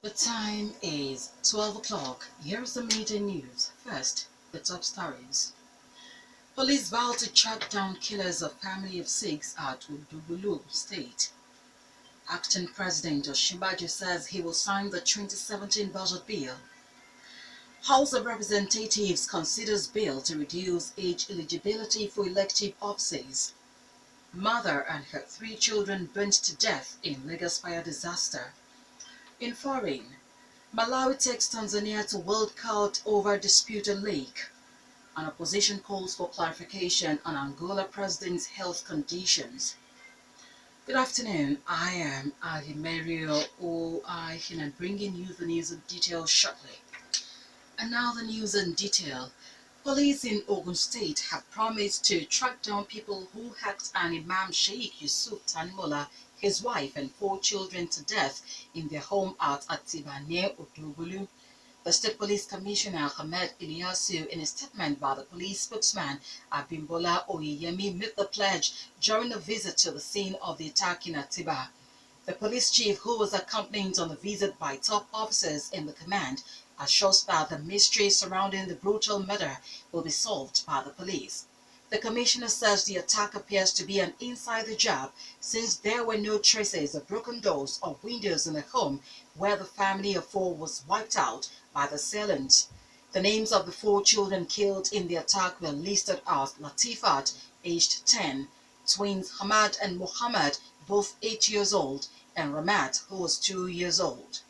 The time is 12 o'clock. Here's the Midday News. First, the top stories. Police vow to track down killers of family of six at Udugulu State. Acting President Osinbajo says he will sign the 2017 budget bill. House of Representatives considers bill to reduce age eligibility for elective offices. Mother and her three children burnt to death in Lagos fire disaster. In foreign, Malawi takes Tanzania to World Court over disputed lake. An opposition calls for clarification on Angola president's health conditions. Good afternoon, I am Aghemerio Oaikhenan, bringing you the news in detail shortly. And now the news in detail. Police in Ogun State have promised to track down people who hacked an Imam Sheikh Yusuf Tanimola, his wife and four children to death in their home at Atiba near Udugulu. The State Police Commissioner Ahmed Ilyasu, in a statement by the police spokesman Abimbola Oyeyemi, made the pledge during a visit to the scene of the attack in Atiba. The police chief, who was accompanied on the visit by top officers in the command, assures that the mystery surrounding the brutal murder will be solved by the police. The commissioner says the attack appears to be an insider job since there were no traces of broken doors or windows in the home where the family of four was wiped out by the assailants. The names of the four children killed in the attack were listed as Latifat, aged 10, twins Hamad and Muhammad, both 8 years old, and Ramat, who was 2 years old.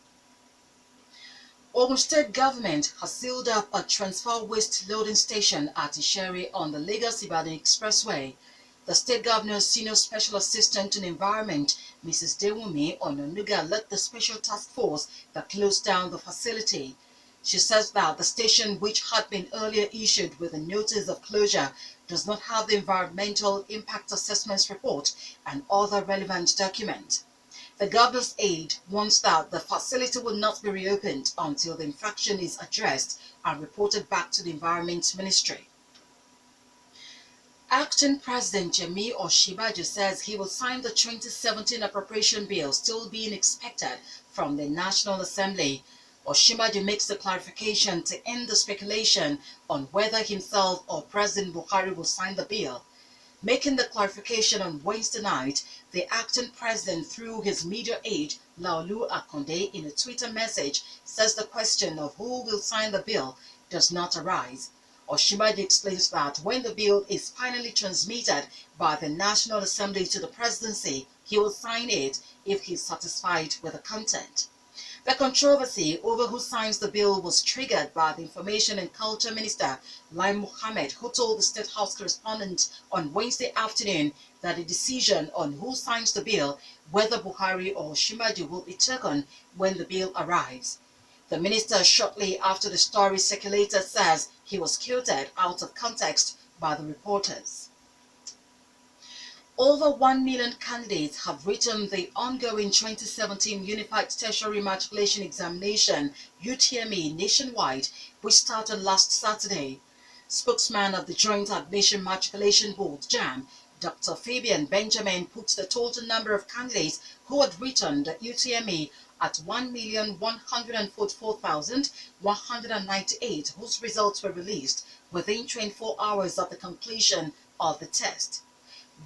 Ogun State government has sealed up a transfer waste loading station at Ishere on the Lagos-Ibadan Expressway. The state governor's senior special assistant to the environment, Mrs. Dewumi Ononuga, led the special task force that closed down the facility. She says that the station, which had been earlier issued with a notice of closure, does not have the environmental impact assessments report and other relevant documents. The governor's aide warns that the facility will not be reopened until the infraction is addressed and reported back to the Environment Ministry. Acting President Yemi Osinbajo says he will sign the 2017 appropriation bill still being expected from the National Assembly. Osinbajo makes the clarification to end the speculation on whether himself or President Buhari will sign the bill. Making the clarification on Wednesday night, the acting president, through his media aide, Laolu Akonde, in a Twitter message, says the question of who will sign the bill does not arise. Osinbajo explains that when the bill is finally transmitted by the National Assembly to the presidency, he will sign it if he is satisfied with the content. The controversy over who signs the bill was triggered by the Information and Culture Minister, Lai Mohammed, who told the State House correspondent on Wednesday afternoon that the decision on who signs the bill, whether Buhari or Osinbajo, will be taken when the bill arrives. The minister, shortly after the story circulated, says he was quoted out of context by the reporters. Over 1 million candidates have written the ongoing 2017 Unified Tertiary Matriculation Examination (UTMA) nationwide, which started last Saturday. Spokesman of the Joint Admission Matriculation Board (JAM), Dr. Fabian Benjamin, put the total number of candidates who had written the UTMA at 1,144,198, whose results were released within 24 hours of the completion of the test.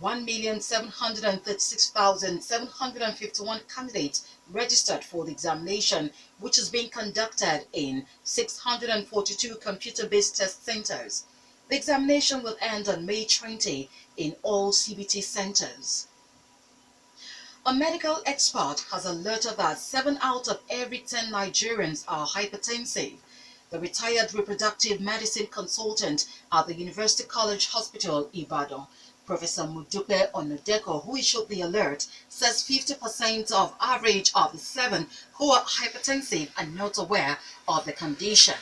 1,736,751 candidates registered for the examination, which is being conducted in 642 computer-based test centers. The examination will end on May 20 in all CBT centers. A medical expert has alerted that 7 out of every 10 Nigerians are hypertensive. The retired reproductive medicine consultant at the University College Hospital, Ibadan, Professor Mudupe Onodeko, who issued the alert, says 50% of average of the 7 who are hypertensive are not aware of the condition.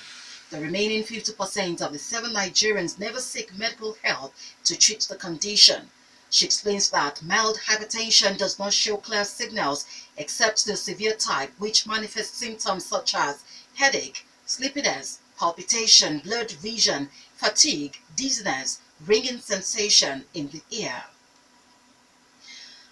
The remaining 50% of the 7 Nigerians never seek medical help to treat the condition. She explains that mild hypertension does not show clear signals except the severe type, which manifests symptoms such as headache, sleepiness, palpitation, blurred vision, fatigue, dizziness, ringing sensation in the ear.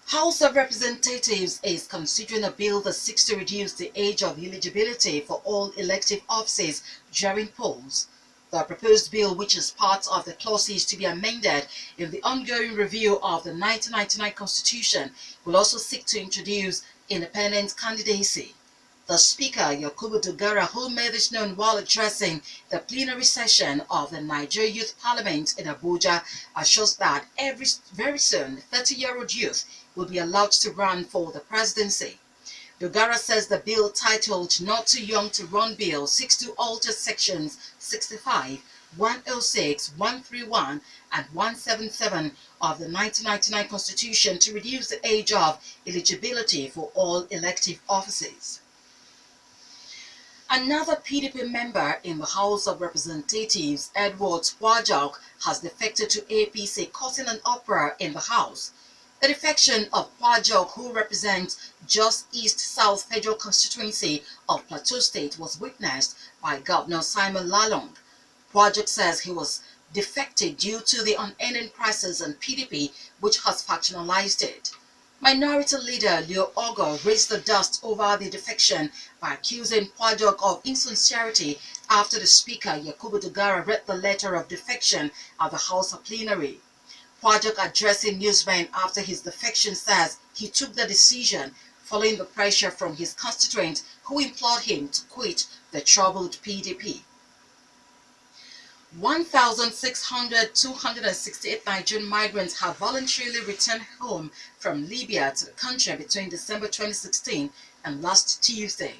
House of Representatives is considering a bill that seeks to reduce the age of eligibility for all elective offices during polls. The proposed bill, which is part of the clauses to be amended in the ongoing review of the 1999 Constitution, will also seek to introduce independent candidacy. The Speaker, Yakubu Dogara, who made this known while addressing the plenary session of the Nigeria Youth Parliament in Abuja, assures that very soon 30-year-old youth will be allowed to run for the presidency. Dogara says the bill titled Not Too Young to Run Bill seeks to alter sections 65, 106, 131 and 177 of the 1999 Constitution to reduce the age of eligibility for all elective offices. Another PDP member in the House of Representatives, Edward Kwajok, has defected to APC, causing an uproar in the House. The defection of Kwajok, who represents Jos East South Federal Constituency of Plateau State, was witnessed by Governor Simon Lalong. Kwajok says he was defected due to the unending crisis in PDP, which has factionalized it. Minority leader Leo Ogo raised the dust over the defection by accusing Kwajok of insincerity after the Speaker, Yakubu Dogara, read the letter of defection at the House plenary. Kwajok, addressing newsmen after his defection, says he took the decision following the pressure from his constituents who implored him to quit the troubled PDP. 1,268 Nigerian migrants have voluntarily returned home from Libya to the country between December 2016 and last Tuesday.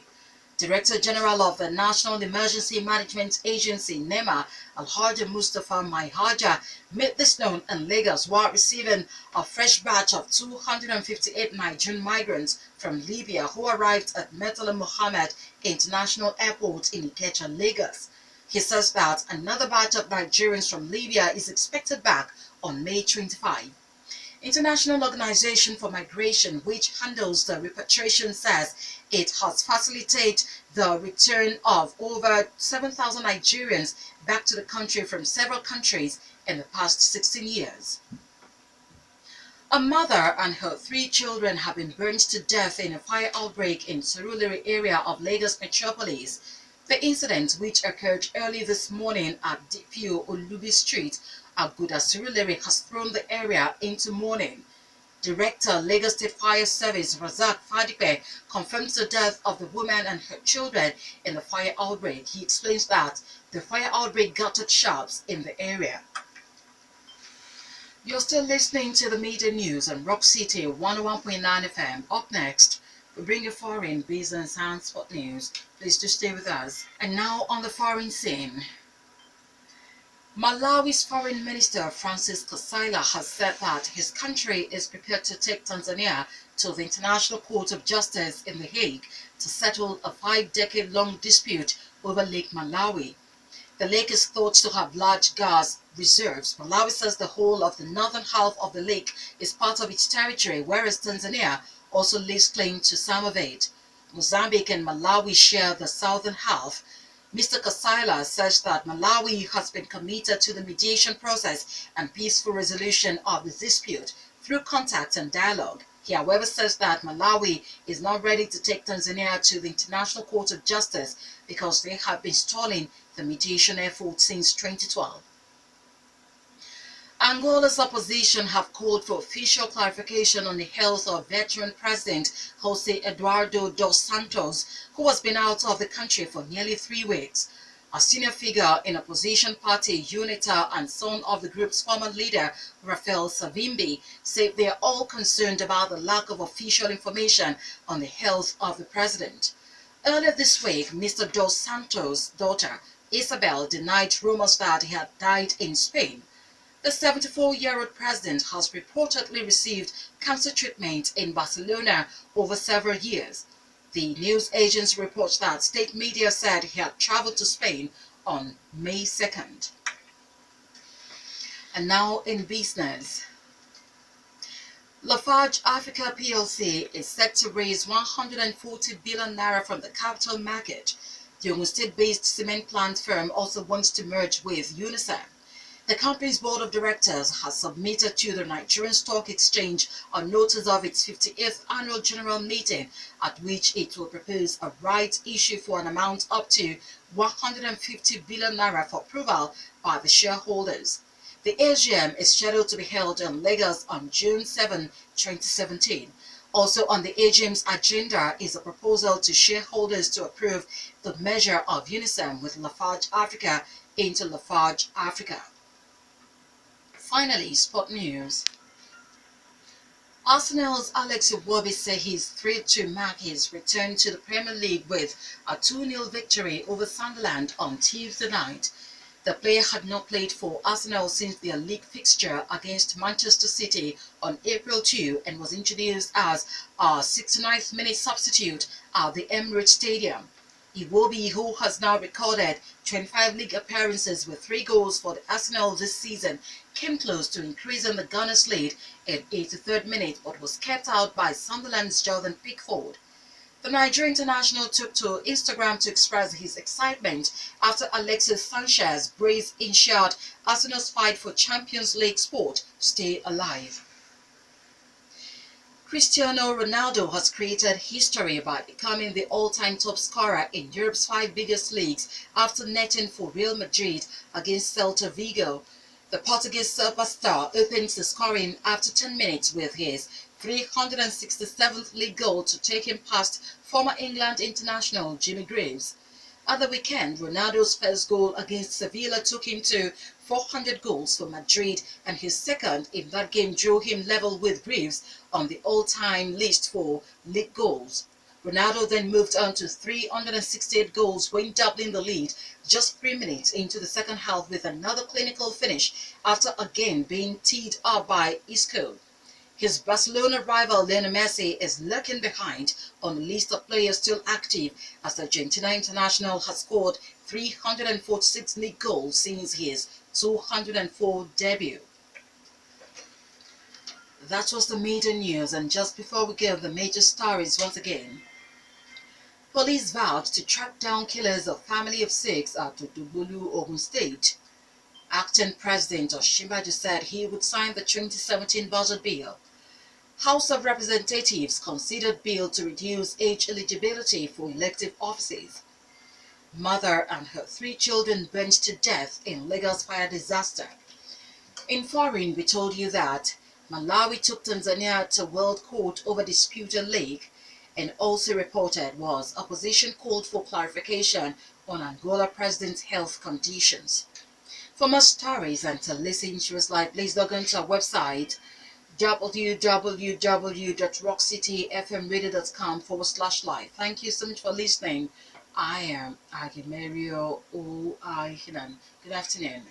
Director General of the National Emergency Management Agency, NEMA, Alhaji Mustafa Maihaja, made this known in Lagos while receiving a fresh batch of 258 Nigerian migrants from Libya who arrived at Murtala Mohammed International Airport in Ikeja, Lagos. He says that another batch of Nigerians from Libya is expected back on May 25. International Organization for Migration, which handles the repatriation, says it has facilitated the return of over 7,000 Nigerians back to the country from several countries in the past 16 years. A mother and her 3 children have been burned to death in a fire outbreak in Surulere area of Lagos metropolis. The incident, which occurred early this morning at DPO Olubi Street, Aguda Surulere, has thrown the area into mourning. Director, Lagos State Fire Service, Razak Fadipe, confirms the death of the woman and her children in the fire outbreak. He explains that the fire outbreak gutted shops in the area. You're still listening to the Midday News on Rock City 101.9 FM. Up next, we bring you foreign business and sport news. Please do stay with us. And now on the foreign scene. Malawi's Foreign Minister Francis Kasaila has said that his country is prepared to take Tanzania to the International Court of Justice in The Hague to settle a 5-decade-long dispute over Lake Malawi. The lake is thought to have large gas reserves. Malawi says the whole of the northern half of the lake is part of its territory, whereas Tanzania also lays claim to some of it. Mozambique and Malawi share the southern half. Mr. Kasaila says that Malawi has been committed to the mediation process and peaceful resolution of the dispute through contact and dialogue. He, however, says that Malawi is not ready to take Tanzania to the International Court of Justice because they have been stalling the mediation effort since 2012. Angola's opposition have called for official clarification on the health of veteran President Jose Eduardo dos Santos, who has been out of the country for nearly 3 weeks. A senior figure in opposition party UNITA and son of the group's former leader, Rafael Savimbi, said they are all concerned about the lack of official information on the health of the president. Earlier this week, Mr. dos Santos' daughter, Isabel, denied rumors that he had died in Spain. The 74-year-old president has reportedly received cancer treatment in Barcelona over several years. The news agency reports that state media said he had traveled to Spain on May 2nd. And now in business. Lafarge Africa PLC is set to raise 140 billion naira from the capital market. The Ogun State-based cement plant firm also wants to merge with UNICEF. The company's board of directors has submitted to the Nigerian Stock Exchange a notice of its 58th annual general meeting, at which it will propose a rights issue for an amount up to 150 billion naira for approval by the shareholders. The AGM is scheduled to be held in Lagos on June 7, 2017. Also on the AGM's agenda is a proposal to shareholders to approve the merger of Unisem with Lafarge Africa into Lafarge Africa. Finally, sport news. Arsenal's Alex Iwobi said he's thrilled to mark his return to the Premier League with a 2-0 victory over Sunderland on Tuesday night. The player had not played for Arsenal since their league fixture against Manchester City on April 2 and was introduced as a 69th minute substitute at the Emirates Stadium. Iwobi, who has now recorded 25 league appearances with 3 goals for the Arsenal this season, came close to increasing the Gunners' lead at 83rd minute but was kept out by Sunderland's Jordan Pickford. The Nigerian international took to Instagram to express his excitement after Alexis Sanchez brace ensured Arsenal's fight for Champions League spot stay alive. Cristiano Ronaldo has created history by becoming the all-time top scorer in Europe's 5 biggest leagues after netting for Real Madrid against Celta Vigo. The Portuguese superstar opens the scoring after 10 minutes with his 367th league goal to take him past former England international Jimmy Greaves. At the weekend, Ronaldo's first goal against Sevilla took him to 400 goals for Madrid, and his second in that game drew him level with Greaves on the all-time list for league goals. Ronaldo then moved on to 368 goals when doubling the lead just 3 minutes into the second half with another clinical finish after again being teed up by Isco. His Barcelona rival Lionel Messi is lurking behind on the list of players still active, as the Argentina international has scored 346 league goals since his 204 debut. That was the major news, and just before we go, the major stories once again. Police vowed to track down killers of family of 6 at Udubulu, Ogun State. Acting President Osinbajo said he would sign the 2017 budget bill. House of Representatives considered bill to reduce age eligibility for elective offices. Mother and her 3 children burnt to death in Lagos fire disaster. In foreign, we told you that Malawi took Tanzania to World Court over disputed lake, and also reported was opposition called for clarification on Angola President's health conditions. For more stories and to listen to us live, please log on to our website www.rockcityfmradio.com/live. Thank you so much for listening. I am Aghemerio Oaikhenan. Good afternoon.